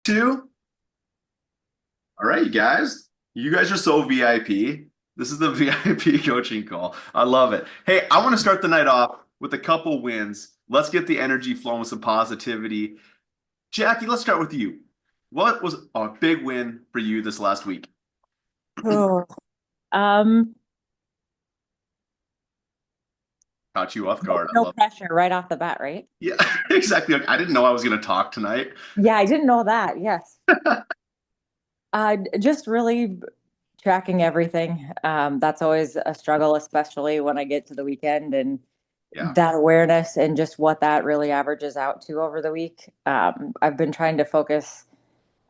Two. All right, you guys. You guys are so VIP. This is the VIP coaching call. I love it. Hey, I want to start the night off with a couple wins. Let's get the energy flowing with some positivity. Jackie, let's start with you. What was a big win for you this last week? Oh, um, Caught you off no, guard. I no love pressure right off the bat, right? it. Yeah, exactly. I didn't know I was going to talk tonight. Yeah, I didn't know that. Yes. Just really tracking everything. That's always a struggle, especially when I get to the weekend and Yeah, that awareness and just what that really averages out to over the week. I've been trying to focus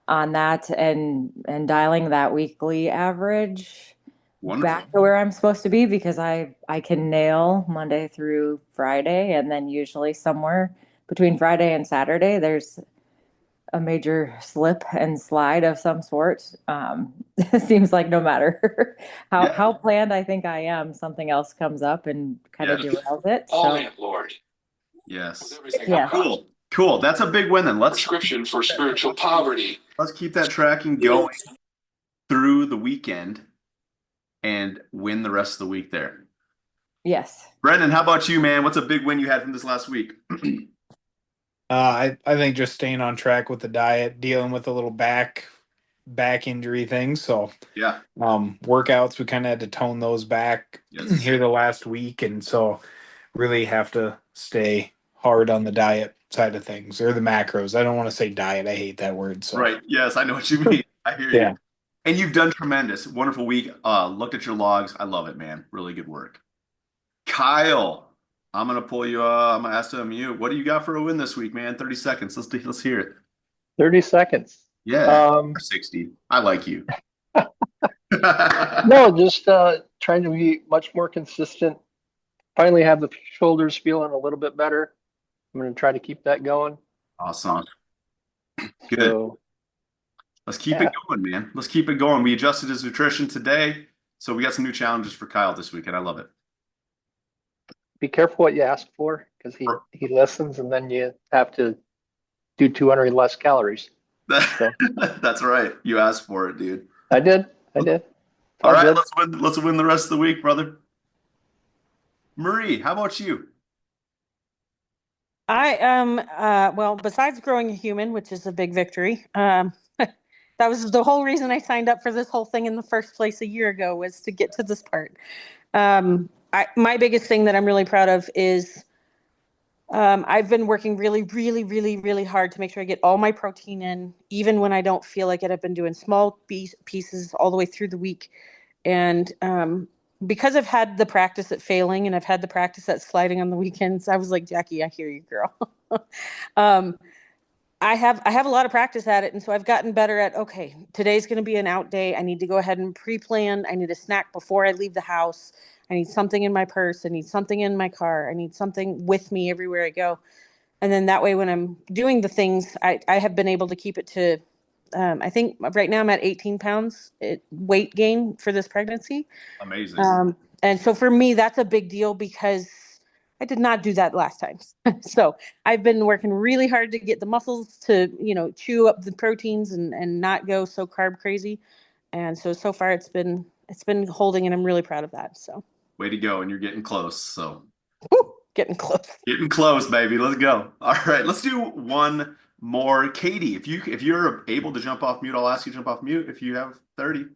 on that and dialing that weekly average wonderful. back to where I'm supposed to be because I can nail Monday through Friday and then usually somewhere between Friday and Saturday there's a major slip and slide of some sort. It seems like no matter Yeah, how planned I think I am, something else comes up and kind of yes, derails it. All So landlord. With yes. everything yeah, about Cool, cool. That's a big win then. prescription for spiritual poverty. Let's keep that tracking going through the weekend and win the rest of the week there. yes. Brendan, how about you, man? What's a big win you had from this last week? I think just staying on track with the diet, dealing with a little back injury things. So Yeah, workouts, we kind of had to tone those back yes. here the last week, and so really have to stay hard on the diet side of things or the macros. I don't want to say diet. I hate that word. So Right. Yes, I know what you mean. I hear you. yeah. And you've done tremendous. Wonderful week. Looked at your logs. I love it, man. Really good work. Kyle, I'm gonna pull you. I'm gonna ask to unmute. What do you got for a win this week, man? 30 seconds. Let's hear it. 30 seconds. Yeah, or Um, 60. I like you. no, just trying to be much more consistent. Finally have the shoulders feeling a little bit better. I'm going to try to keep that going. Awesome. Good. So, Let's keep it yeah, going, man. Let's keep it going. We adjusted his nutrition today, so we got some new challenges for Kyle this week, and I love it. be careful what you ask for because he listens and then you have to do 200 less calories. So That's right. You asked for it, dude. I did. I did. It's All all right, good. let's win the rest of the week, brother. Marie, how about you? I am, well, besides growing a human, which is a big victory, that was the whole reason I signed up for this whole thing in the first place a year ago was to get to this part. My biggest thing that I'm really proud of is I've been working really, really, really, really hard to make sure I get all my protein in, even when I don't feel like it. I've been doing small pieces all the way through the week. And because I've had the practice at failing and I've had the practice at sliding on the weekends, I was like, Jackie, I hear you, girl. um, I have a lot of practice at it, and so I've gotten better at okay, today's going to be an out day. I need to go ahead and pre-plan. I need a snack before I leave the house. I need something in my purse. I need something in my car. I need something with me everywhere I go. And then that way, when I'm doing the things, I have been able to keep it to. I think right now I'm at 18 pounds weight gain for this pregnancy. Amazing. And so for me, that's a big deal because I did not do that last time. So I've been working really hard to get the muscles to, chew up the proteins and not go so carb crazy. And so far it's been holding and I'm really proud of that. So Way to go, and you're getting close. So whew, getting close. getting close, baby. Let's go. All right, let's do one more. Katie, if you're able to jump off mute, I'll ask you to jump off mute if you have 30.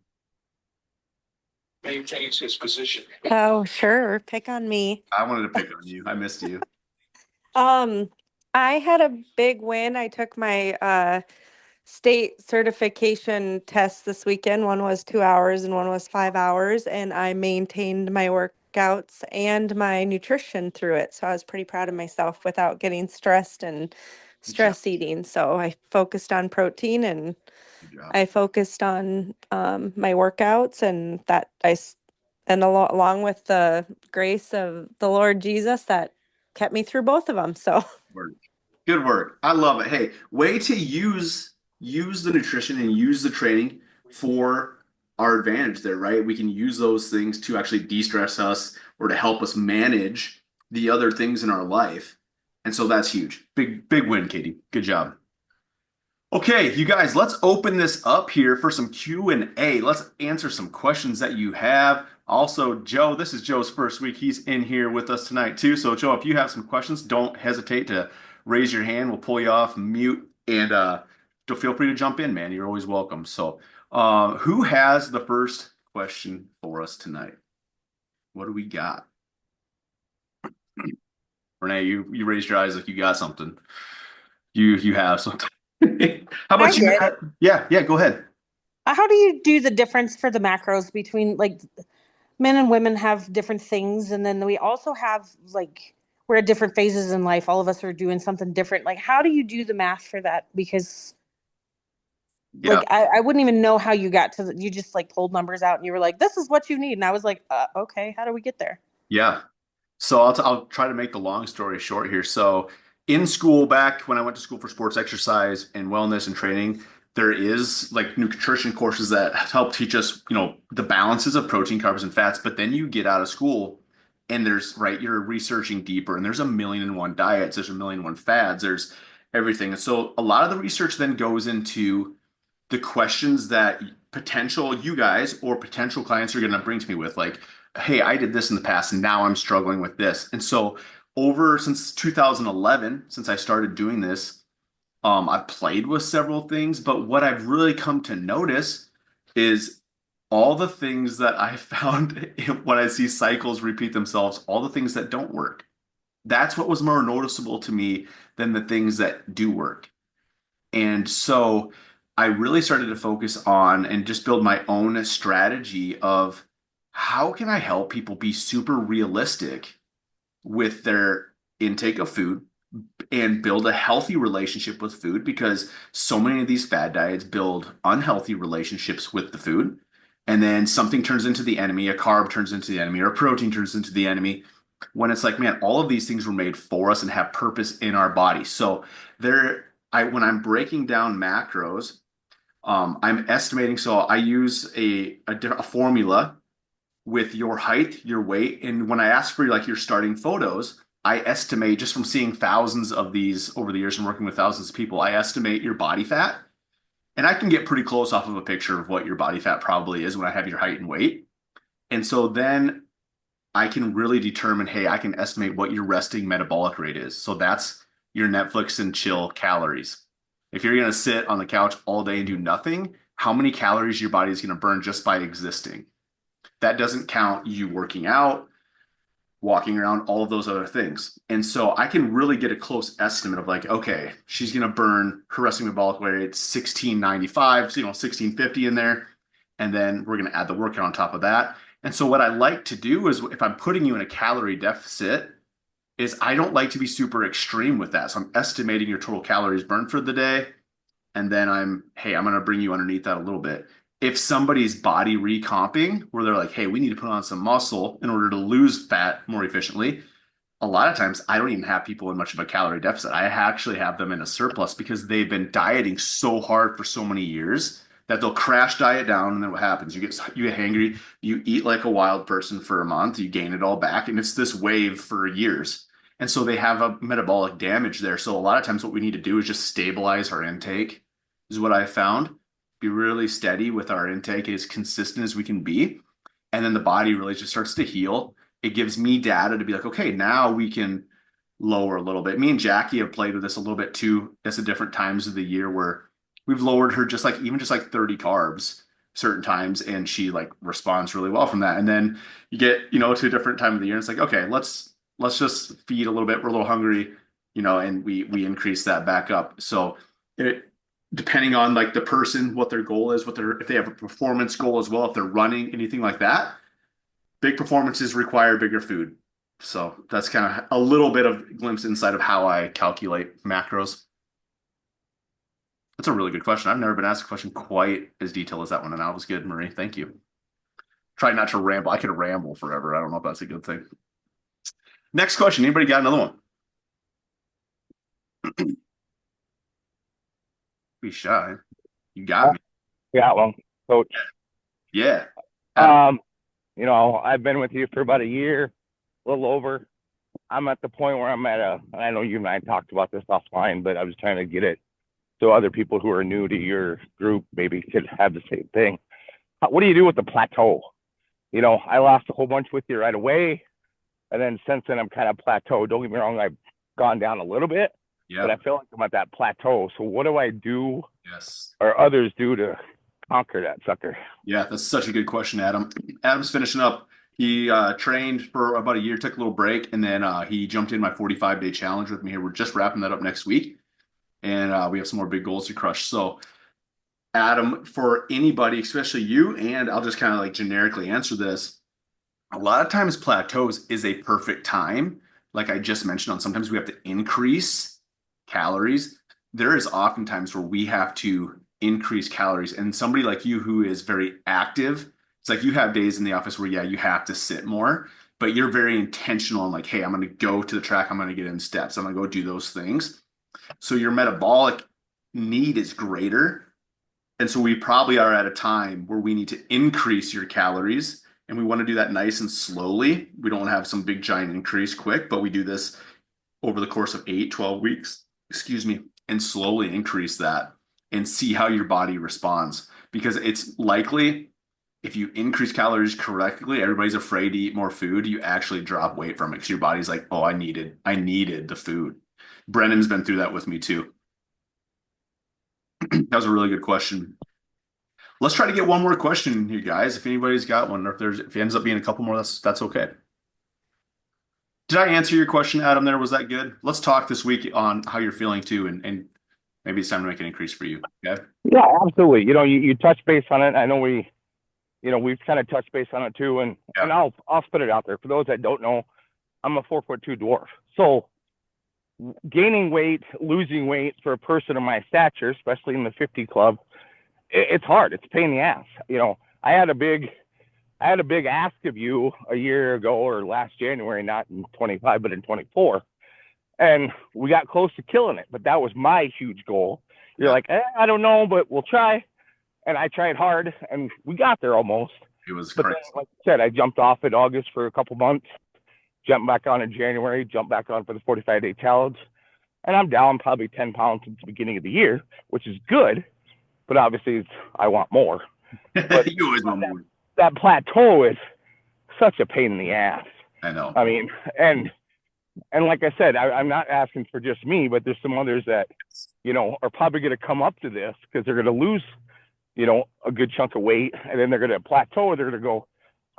Maintains his position. Oh, sure. Pick on me. I wanted to pick on you. I missed you. Um, I had a big win. I took my state certification test this weekend. One was 2 hours and one was 5 hours, and I maintained my workouts and my nutrition through it. So I was pretty proud of myself without getting stressed and Good job. stress eating. So I focused on protein and Good job. I focused on my workouts, and along with the grace of the Lord Jesus that kept me through both of them. So Work. Good work. I love it. Hey, way to use the nutrition and use the training for our advantage there, right? We can use those things to actually de-stress us or to help us manage the other things in our life. And so that's huge. Big win, Katie. Good job. Okay, you guys, let's open this up here for some Q&A. Let's answer some questions that you have. Also, Joe, this is Joe's first week. He's in here with us tonight too. So, Joe, if you have some questions, don't hesitate to raise your hand. We'll pull you off mute and feel free to jump in, man. You're always welcome. So, who has the first question for us tonight? What do we got? Renee, you raised your eyes like you got something. You have something. How about I you? did. Yeah, go ahead. How do you do the difference for the macros between like men and women have different things, and then we also have like we're at different phases in life. All of us are doing something different. Like, how do you do the math for that? Because Yeah, I wouldn't even know how you got to you just like pulled numbers out and you were like, this is what you need. And I was like, okay, how do we get there? yeah. So I'll try to make the long story short here. So in school, back when I went to school for sports exercise and wellness and training, there is like nutrition courses that help teach us, the balances of protein, carbs, and fats. But then you get out of school and you're researching deeper and there's a million and one diets, there's a million and one fads, there's everything. And so a lot of the research then goes into the questions that potential you guys or potential clients are going to bring to me with, like, hey, I did this in the past and now I'm struggling with this. And so over since 2011, since I started doing this, I've played with several things, but what I've really come to notice is all the things that I found when I see cycles repeat themselves, all the things that don't work. That's what was more noticeable to me than the things that do work. And so I really started to focus on and just build my own strategy of how can I help people be super realistic with their intake of food and build a healthy relationship with food, because so many of these fad diets build unhealthy relationships with the food. And then something turns into the enemy, a carb turns into the enemy, or a protein turns into the enemy. When it's like, man, all of these things were made for us and have purpose in our body. So when I'm breaking down macros, I'm estimating. So I use a formula with your height, your weight, and when I ask for like your starting photos, I estimate, just from seeing thousands of these over the years and working with thousands of people, I estimate your body fat, and I can get pretty close off of a picture of what your body fat probably is when I have your height and weight. And so then I can really determine, hey, I can estimate what your resting metabolic rate is. So that's your Netflix and chill calories. If you're going to sit on the couch all day and do nothing, how many calories your body is going to burn just by existing? That doesn't count you working out, walking around, all of those other things. And so I can really get a close estimate of like, okay, she's going to burn her resting metabolic rate at 1695, 1650 in there. And then we're going to add the workout on top of that. And so what I like to do is, if I'm putting you in a calorie deficit, is I don't like to be super extreme with that. So I'm estimating your total calories burned for the day. And then I'm going to bring you underneath that a little bit. If somebody's body recomping, where they're like, hey, we need to put on some muscle in order to lose fat more efficiently, a lot of times I don't even have people in much of a calorie deficit. I actually have them in a surplus because they've been dieting so hard for so many years that they'll crash diet down. And then what happens? You get hangry, you eat like a wild person for a month, you gain it all back, and it's this wave for years. And so they have a metabolic damage there. So a lot of times what we need to do is just stabilize our intake, is what I found. Be really steady with our intake, as consistent as we can be. And then the body really just starts to heal. It gives me data to be like, okay, now we can lower a little bit. Me and Jackie have played with this a little bit too. It's at different times of the year where we've lowered her just like 30 carbs certain times, and she like responds really well from that. And then you get, to a different time of the year, and it's like, okay, let's just feed a little bit. We're a little hungry, and we increase that back up. So depending on like the person, what their goal is, if they have a performance goal as well, if they're running, anything like that, big performances require bigger food. So that's kind of a little bit of glimpse inside of how I calculate macros. That's a really good question. I've never been asked a question quite as detailed as that one, and that was good, Marie. Thank you. Try not to ramble. I could ramble forever. I don't know if that's a good thing. Next question. Anybody got another one? Be shy. You got me. Got one, Coach. Yeah. I've been with you for about a year, a little over. I'm at the point where I'm at I know you and I talked about this offline, but I was trying to get it so other people who are new to your group maybe could have the same thing. What do you do with the plateau? You know, I lost a whole bunch with you right away, and then since then I'm kind of plateaued. Don't get me wrong, I've gone down a little bit, but I feel like I'm at that plateau. So what do I do, or others do, to conquer that sucker? Yeah, that's such a good question, Adam. Adam's finishing up. He trained for about a year, took a little break, and then he jumped in my 45-day challenge with me here. We're just wrapping that up next week, and we have some more big goals to crush. So, Adam, for anybody, especially you, and I'll just kind of like generically answer this, a lot of times plateaus is a perfect time. Like I just mentioned, on sometimes we have to increase calories. There is often times where we have to increase calories, and somebody like you who is very active, it's like you have days in the office where, yeah, you have to sit more, but you're very intentional and like, hey, I'm going to go to the track. I'm going to get in steps. I'm going to go do those things. So your metabolic need is greater. And so we probably are at a time where we need to increase your calories, and we want to do that nice and slowly. We don't have some big giant increase quick, but we do this over the course of 8-12 weeks, and slowly increase that and see how your body responds. Because it's likely, if you increase calories correctly, everybody's afraid to eat more food. You actually drop weight from it because your body's like, oh, I needed the food. Brennan's been through that with me too. That was a really good question. Let's try to get one more question here, guys. If anybody's got one, or if it ends up being a couple more, that's okay. Did I answer your question, Adam? Was that good? Let's talk this week on how you're feeling too, and maybe it's time to make an increase for you. Okay. Yeah, absolutely. You know, you touch base on it. I know we've kind of touched base on it too, and I'll spit it out there. For those that don't know, I'm a 4'2" dwarf. So gaining weight, losing weight for a person of my stature, especially in the 50 club, it's hard. It's a pain in the ass. You know, I had a big ask of you a year ago, or last January, not in 25, but in 24. And we got close to killing it, but that was my huge goal. You're like, I don't know, but we'll try. And I tried hard, and we got there almost. It was crazy. Then, like I said, I jumped off in August for a couple months, jumped back on in January, jumped back on for the 45-day challenge. And I'm down probably 10 pounds since the beginning of the year, which is good. But obviously, I want more. But you always want more. That plateau is such a pain in the ass. I know. I mean, and like I said, I'm not asking for just me, but there's some others that, you know, are probably going to come up to this because they're going to lose, you know, a good chunk of weight, and then they're going to plateau, and they're going to go,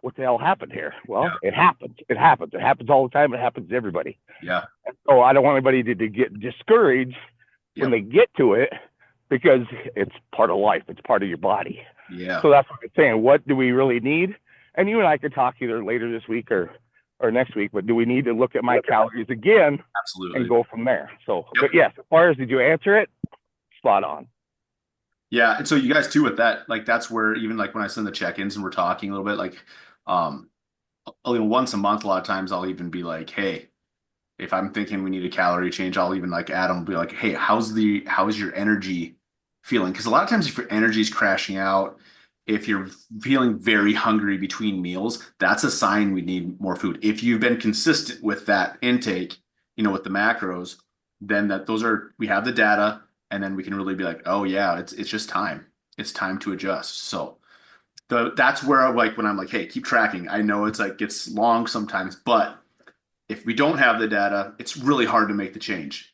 what the hell happened here? Well, It happens. It happens. It happens all the time. It happens to everybody. Yeah. And so I don't want anybody to get discouraged when they get to it, because it's part of life. It's part of your body. Yeah. So that's what I'm saying. What do we really need? And you and I could talk either later this week or next week, but do we need to look at my calories again? Absolutely. And go from there? So, But yes, as far as did you answer it? Spot on. Yeah. And so you guys too with that, like that's where even like when I send the check-ins and we're talking a little bit, like once a month, a lot of times I'll even be like, hey, if I'm thinking we need a calorie change, I'll even like Adam be like, hey, how's your energy feeling? Because a lot of times if your energy is crashing out, if you're feeling very hungry between meals, that's a sign we need more food. If you've been consistent with that intake, you know, with the macros, then we have the data, and then we can really be like, oh yeah, it's just time. It's time to adjust. So that's where I like when I'm like, hey, keep tracking. I know it's like gets long sometimes, but if we don't have the data, it's really hard to make the change.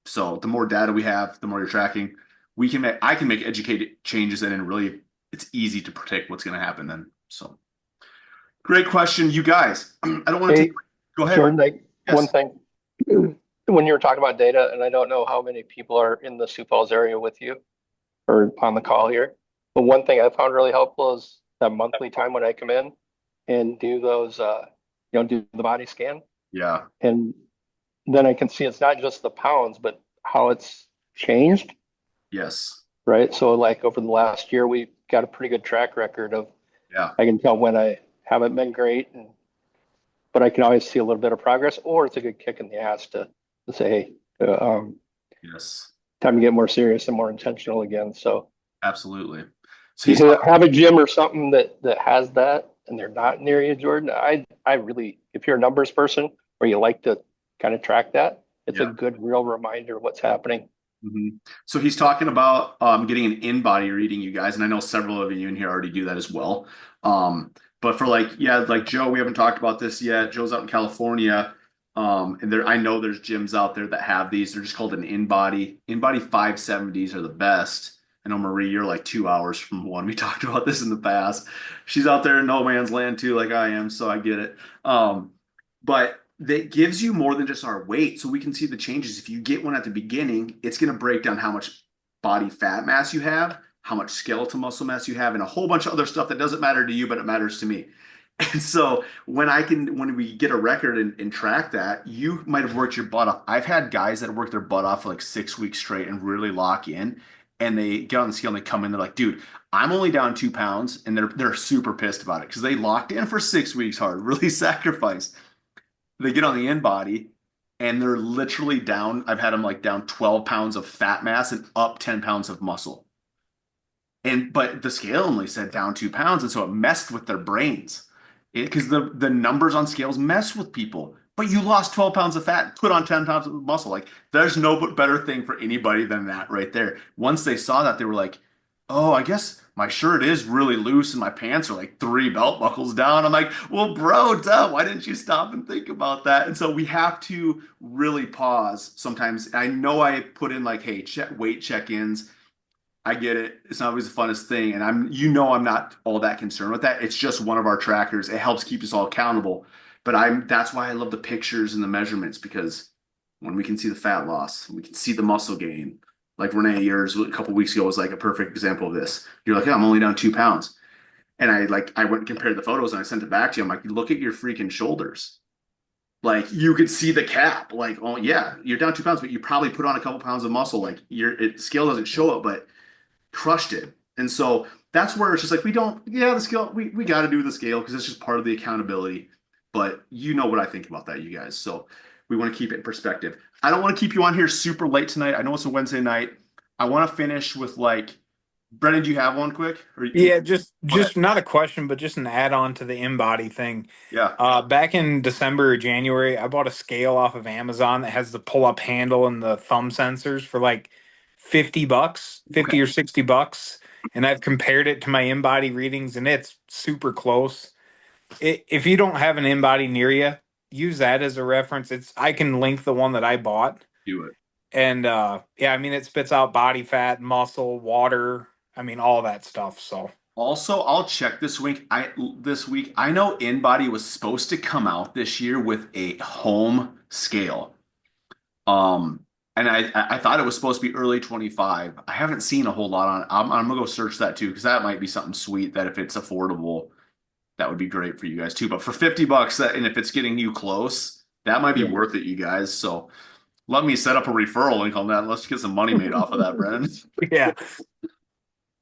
So the more data we have, the more you're tracking, I can make educated changes, and then really it's easy to predict what's going to happen then. So great question, you guys. I don't want to go ahead. Jordan, one thing, when you were talking about data, and I don't know how many people are in the Sioux Falls area with you or on the call here, but one thing I found really helpful is that monthly time when I come in and do those, do the body scan. Yeah. And then I can see it's not just the pounds, but how it's changed. Yes. Right. So like over the last year, we got a pretty good track record of, I can tell when I haven't been great, but I can always see a little bit of progress, or it's a good kick in the ass to say, hey, yes, time to get more serious and more intentional again. So absolutely. So you have a gym or something that has that, and they're not near you, Jordan. I really, if you're a numbers person or you like to kind of track that, it's a good real reminder of what's happening. Mhm. So he's talking about getting an in-body reading, you guys, and I know several of you in here already do that as well. But for like, yeah, like Joe, we haven't talked about this yet. Joe's out in California. And there I know there's gyms out there that have these. They're just called an in-body. In-body 570s are the best. I know Marie, you're like 2 hours from one. We talked about this in the past. She's out there in no man's land too, like I am, so I get it. But that gives you more than just our weight, so we can see the changes. If you get one at the beginning, it's going to break down how much body fat mass you have, how much skeletal muscle mass you have, and a whole bunch of other stuff that doesn't matter to you, but it matters to me. And so when we get a record and track that, you might have worked your butt off. I've had guys that have worked their butt off for like 6 weeks straight and really lock in, and they get on the scale and they come in, they're like, dude, I'm only down 2 pounds, and they're super pissed about it because they locked in for 6 weeks hard, really sacrificed. They get on the in body and they're literally down. I've had them like down 12 pounds of fat mass and up 10 pounds of muscle. But the scale only said down 2 pounds. And so it messed with their brains because the numbers on scales mess with people. But you lost 12 pounds of fat, put on 10 pounds of muscle. Like there's no better thing for anybody than that right there. Once they saw that, they were like, oh, I guess my shirt is really loose and my pants are like 3 belt buckles down. I'm like, well, bro, duh, why didn't you stop and think about that? And so we have to really pause sometimes. I know I put in like, hey, weight check-ins. I get it. It's not always the funnest thing. And I'm not all that concerned with that. It's just one of our trackers. It helps keep us all accountable. But that's why I love the pictures and the measurements, because when we can see the fat loss, we can see the muscle gain. Like Renee, yours a couple weeks ago was like a perfect example of this. You're like, yeah, I'm only down 2 pounds. And I went and compared the photos and I sent it back to you. I'm like, look at your freaking shoulders. Like you could see the cap. Like, oh yeah, you're down 2 pounds, but you probably put on a couple pounds of muscle. Like scale doesn't show it, but crushed it. And so that's where it's just like, the scale, we got to do the scale because it's just part of the accountability. But you know what I think about that, you guys. So we want to keep it in perspective. I don't want to keep you on here super late tonight. I know it's a Wednesday night. I want to finish with like, Brennan, do you have one quick? Yeah, just not a question, but just an add-on to the in-body thing. Yeah. Back in December or January, I bought a scale off of Amazon that has the pull-up handle and the thumb sensors for like $50, 50 or $60. And I've compared it to my in-body readings, and it's super close. If you don't have an in-body near you, use that as a reference. I can link the one that I bought. Do it. And yeah, I mean, it spits out body fat, muscle, water. I mean, all that stuff. So Also, I'll check this week. I know InBody was supposed to come out this year with a home scale. And I thought it was supposed to be early 25. I haven't seen a whole lot on it. I'm gonna go search that too, because that might be something sweet that if it's affordable, that would be great for you guys too. But for $50, and if it's getting you close, that might be worth it, you guys. So let me set up a referral link on that. Let's get some money made off of that, Brennan. yeah.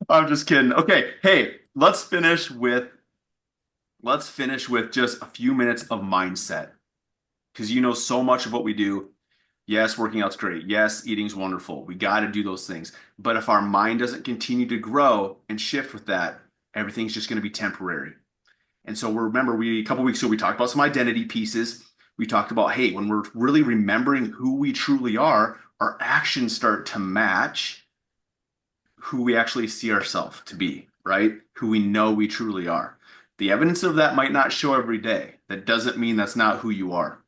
I'm just kidding. Okay, hey, let's finish with just a few minutes of mindset. Because you know so much of what we do. Yes, working out's great. Yes, eating's wonderful. We got to do those things. But if our mind doesn't continue to grow and shift with that, everything's just going to be temporary. And so remember, a couple weeks ago, we talked about some identity pieces. We talked about, hey, when we're really remembering who we truly are, our actions start to match who we actually see ourselves to be, right? Who we know we truly are. The evidence of that might not show every day. That doesn't mean that's not who you are.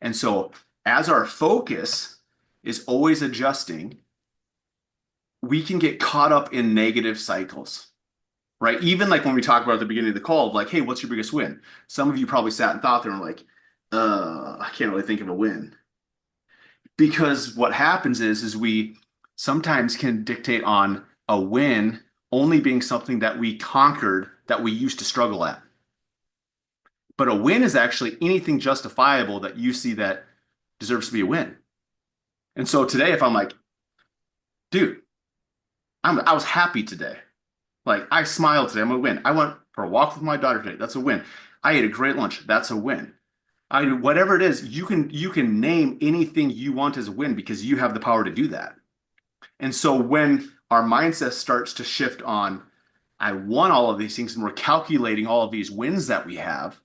And so as our focus is always adjusting, we can get caught up in negative cycles, right? Even like when we talk about at the beginning of the call of like, hey, what's your biggest win? Some of you probably sat and thought there and were like, I can't really think of a win. Because what happens is we sometimes can dictate on a win only being something that we conquered that we used to struggle at. But a win is actually anything justifiable that you see that deserves to be a win. And so today, if I'm like, dude, I was happy today. Like I smiled today, I'm a win. I went for a walk with my daughter today. That's a win. I ate a great lunch. That's a win. Whatever it is, you can name anything you want as a win because you have the power to do that. And so when our mindset starts to shift on, I want all of these things, and we're calculating all of these wins that we have,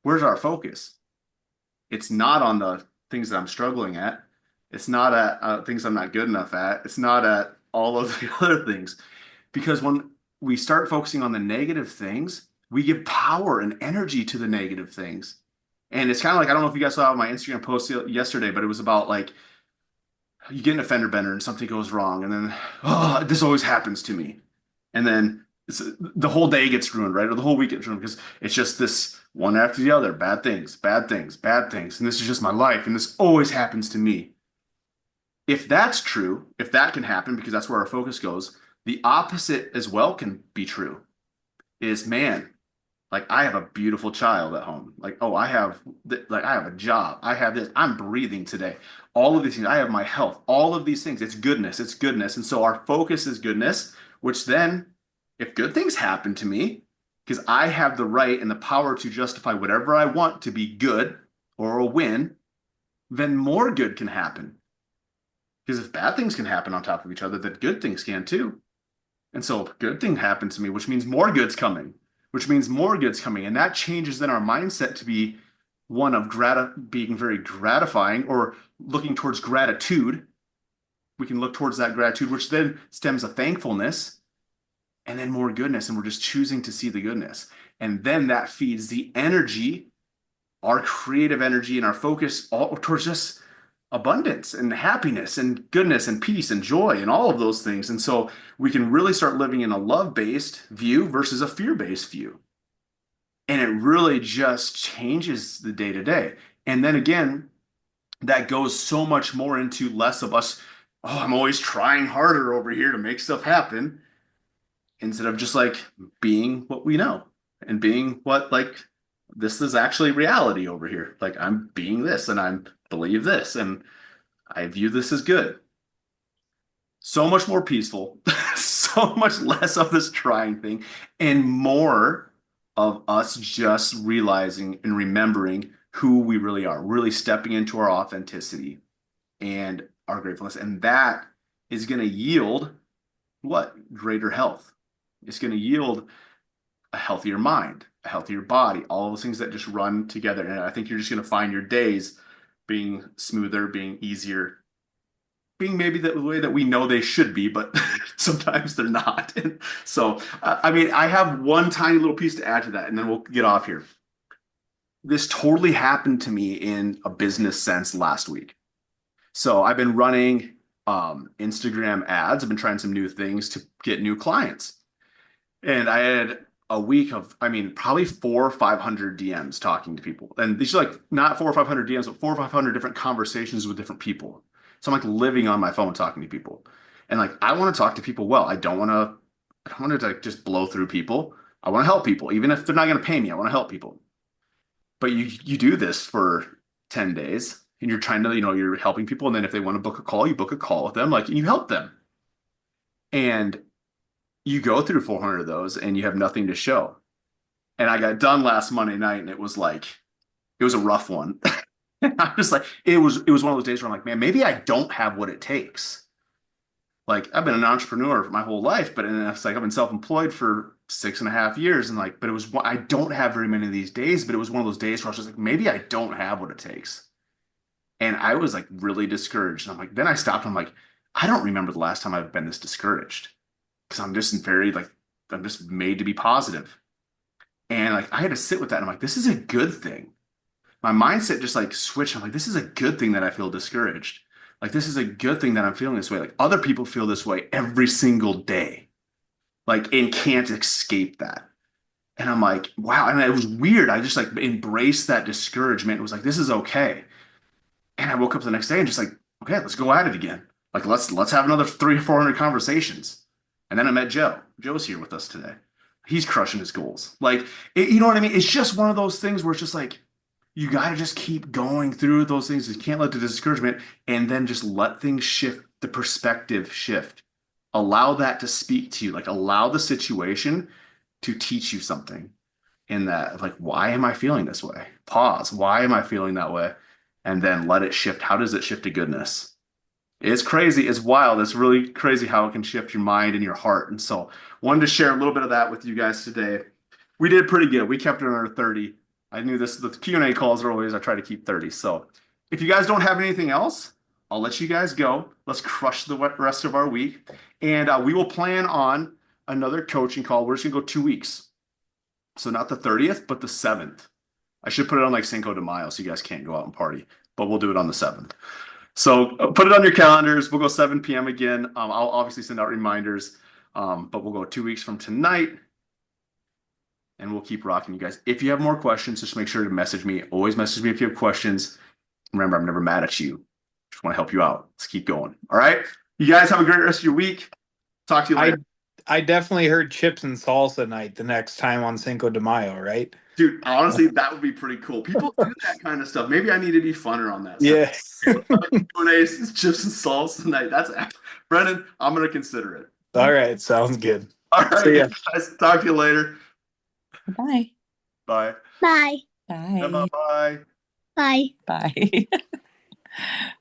where's our focus? It's not on the things that I'm struggling at. It's not at things I'm not good enough at. It's not at all of the other things. Because when we start focusing on the negative things, we give power and energy to the negative things. And it's kind of like, I don't know if you guys saw my Instagram post yesterday, but it was about like you get in a fender bender and something goes wrong, and then, oh, this always happens to me. And then the whole day gets ruined, right? Or the whole week gets ruined because it's just this one after the other, bad things, bad things, bad things. And this is just my life, and this always happens to me. If that's true, if that can happen, because that's where our focus goes, the opposite as well can be true. Is, man, like I have a beautiful child at home. Like, oh, I have a job. I have this. I'm breathing today. All of these things. I have my health. All of these things. It's goodness. It's goodness. And so our focus is goodness, which then, if good things happen to me, because I have the right and the power to justify whatever I want to be good or a win, then more good can happen. Because if bad things can happen on top of each other, then good things can too. And so if a good thing happens to me, which means more good's coming, And that changes then our mindset to be one of being very gratifying or looking towards gratitude. We can look towards that gratitude, which then stems a thankfulness and then more goodness. And we're just choosing to see the goodness. And then that feeds the energy, our creative energy and our focus all towards just abundance and happiness and goodness and peace and joy and all of those things. And so we can really start living in a love-based view versus a fear-based view. And it really just changes the day to day. And then again, that goes so much more into less of us, oh, I'm always trying harder over here to make stuff happen, instead of just like being what we know and being what, like, this is actually reality over here. Like, I'm being this and I believe this and I view this as good. So much more peaceful, so much less of this trying thing, and more of us just realizing and remembering who we really are, really stepping into our authenticity and our gratefulness. And that is going to yield what? Greater health. It's going to yield a healthier mind, a healthier body, all those things that just run together. And I think you're just going to find your days being smoother, being easier, being maybe the way that we know they should be, but sometimes they're not. And so, I mean, I have one tiny little piece to add to that, and then we'll get off here. This totally happened to me in a business sense last week. So I've been running Instagram ads. I've been trying some new things to get new clients. And I had a week of, I mean, probably 400 or 500 DMs talking to people. And these are like not 400 or 500 DMs, but 400 or 500 different conversations with different people. So I'm like living on my phone talking to people. And like, I want to talk to people well. I don't want to like just blow through people. I want to help people. Even if they're not going to pay me, I want to help people. But you do this for 10 days and you're trying to, you're helping people. And then if they want to book a call, you book a call with them, like, and you help them. And you go through 400 of those and you have nothing to show. And I got done last Monday night and it was a rough one. I'm just like, it was one of those days where I'm like, man, maybe I don't have what it takes. Like, I've been an entrepreneur for my whole life, but it's like I've been self-employed for 6.5 years. And like, but I don't have very many of these days, but it was one of those days where I was just like, maybe I don't have what it takes. And I was like really discouraged. And I'm like, then I stopped. I'm like, I don't remember the last time I've been this discouraged. Because I'm just I'm just made to be positive. And like, I had to sit with that. And I'm like, this is a good thing. My mindset just like switched. I'm like, this is a good thing that I feel discouraged. Like, this is a good thing that I'm feeling this way. Like, other people feel this way every single day. Like, and can't escape that. And I'm like, wow. And it was weird. I just like embraced that discouragement. It was like, this is okay. And I woke up the next day and just like, okay, let's go at it again. Like, let's have another 300 or 400 conversations. And then I met Joe. Joe's here with us today. He's crushing his goals. Like, you know what I mean? It's just one of those things where it's just like, you got to just keep going through those things. You can't let the discouragement, and then just let things shift, the perspective shift. Allow that to speak to you. Like, allow the situation to teach you something in that. Like, why am I feeling this way? Pause. Why am I feeling that way? And then let it shift. How does it shift to goodness? It's crazy. It's wild. It's really crazy how it can shift your mind and your heart. And so wanted to share a little bit of that with you guys today. We did pretty good. We kept it under 30. I knew the Q&A calls are always, I try to keep 30. So if you guys don't have anything else, I'll let you guys go. Let's crush the rest of our week. And we will plan on another coaching call. We're just going to go 2 weeks. So not the 30th, but the 7th. I should put it on like Cinco de Mayo so you guys can't go out and party, but we'll do it on the 7th. So put it on your calendars. We'll go 7 p.m. again. I'll obviously send out reminders, but we'll go 2 weeks from tonight. And we'll keep rocking, you guys. If you have more questions, just make sure to message me. Always message me if you have questions. Remember, I'm never mad at you. Just want to help you out. Let's keep going. All right. You guys have a great rest of your week. Talk to you later. I definitely heard chips and salsa night the next time on Cinco de Mayo, right? Dude, honestly, that would be pretty cool. People do that kind of stuff. Maybe I need to be funner on that. Yeah. Q&A's, chips and salsa tonight. Brendan, I'm going to consider it. All right. Sounds good. All right, See ya. guys. Talk to you later. Bye. Bye. Bye. Bye. Bye. Bye. Bye.